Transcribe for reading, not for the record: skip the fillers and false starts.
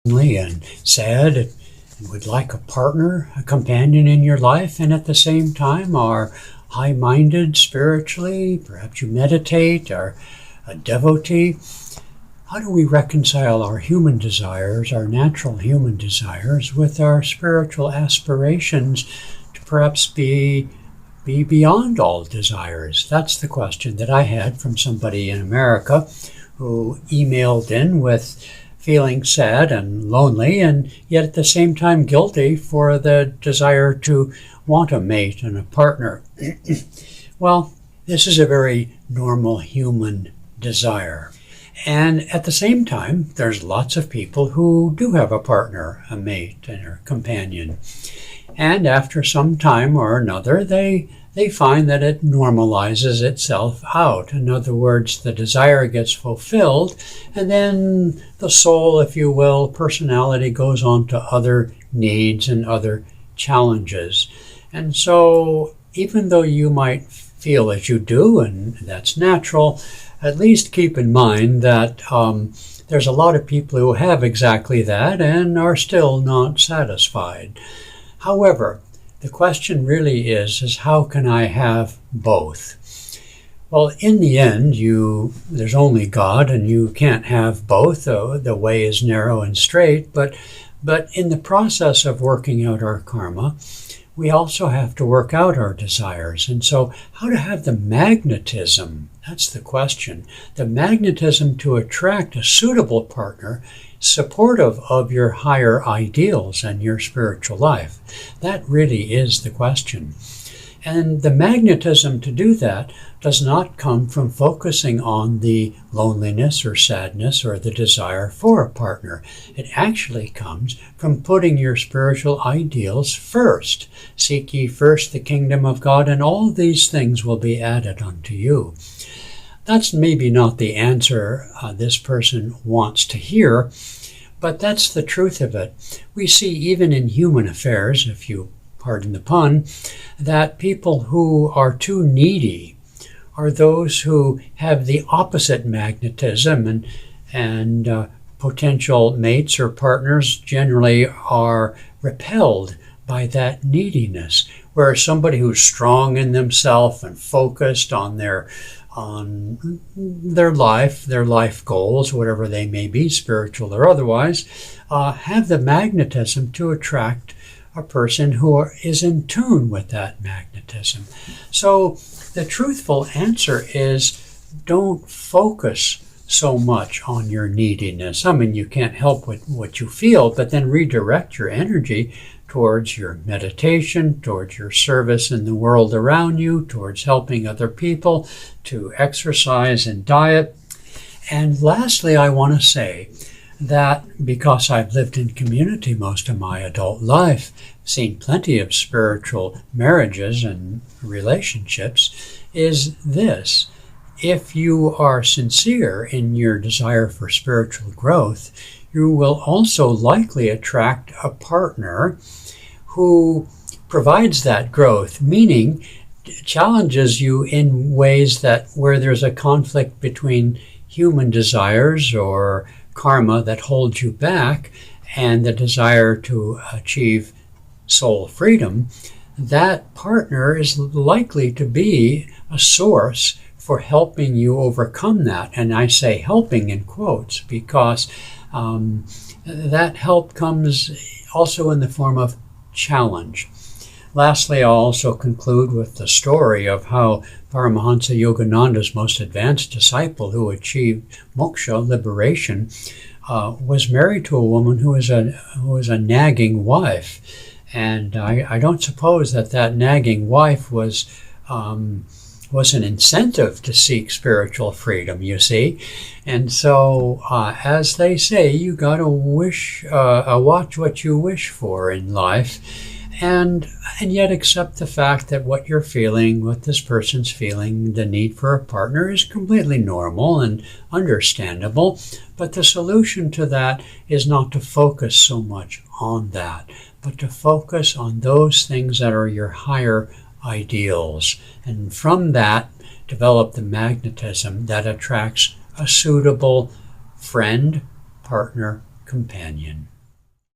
lonely and sad and would like a partner, a companion in your life, and at the same time are high-minded spiritually, perhaps you meditate, are a devotee. How do we reconcile our human desires, our natural human desires, with our spiritual aspirations to perhaps be beyond all desires? That's the question that I had from somebody in America who emailed in with feeling sad and lonely, and yet at the same time guilty for the desire to want a mate and a partner. Well, this is a very normal human desire. And at the same time, there's lots of people who do have a partner, a mate, and a companion. And after some time or another, they find that it normalizes itself out. In other words, the desire gets fulfilled, and then the soul, if you will, personality goes on to other needs and other challenges. And so, even though you might feel as you do, and that's natural, at least keep in mind that there's a lot of people who have exactly that and are still not satisfied. However, the question really is how can I have both? Well, in the end, there's only God, and you can't have both. The way is narrow and straight, but in the process of working out our karma, we also have to work out our desires. And so how to have the magnetism, that's the question, the magnetism to attract a suitable partner supportive of your higher ideals and your spiritual life. That really is the question. And the magnetism to do that does not come from focusing on the loneliness or sadness or the desire for a partner. It actually comes from putting your spiritual ideals first. Seek ye first the kingdom of God, and all these things will be added unto you. That's maybe not the answer this person wants to hear, but that's the truth of it. We see even in human affairs, if you pardon the pun, that people who are too needy are those who have the opposite magnetism, and potential mates or partners generally are repelled by that neediness, whereas somebody who's strong in themselves and focused on their life goals, whatever they may be, spiritual or otherwise, have the magnetism to attract a person who is in tune with that magnetism. So the truthful answer is don't focus so much on your neediness. I mean, you can't help with what you feel, but then redirect your energy towards your meditation, towards your service in the world around you, towards helping other people, to exercise and diet. And lastly, I want to say that because I've lived in community most of my adult life, seen plenty of spiritual marriages and relationships, is this: if you are sincere in your desire for spiritual growth, you will also likely attract a partner who provides that growth, meaning challenges you in ways that where there's a conflict between human desires or karma that holds you back and the desire to achieve soul freedom, that partner is likely to be a source for helping you overcome that. And I say helping in quotes because that help comes also in the form of challenge. Lastly, I'll also conclude with the story of how Paramhansa Yogananda's most advanced disciple, who achieved moksha, liberation, was married to a woman who was a nagging wife. And I don't suppose that nagging wife was an incentive to seek spiritual freedom, you see. And so, as they say, you got to watch what you wish for in life, and yet accept the fact that what you're feeling, what this person's feeling, the need for a partner is completely normal and understandable. But the solution to that is not to focus so much on that, but to focus on those things that are your higher ideals. And from that, develop the magnetism that attracts a suitable friend, partner, companion.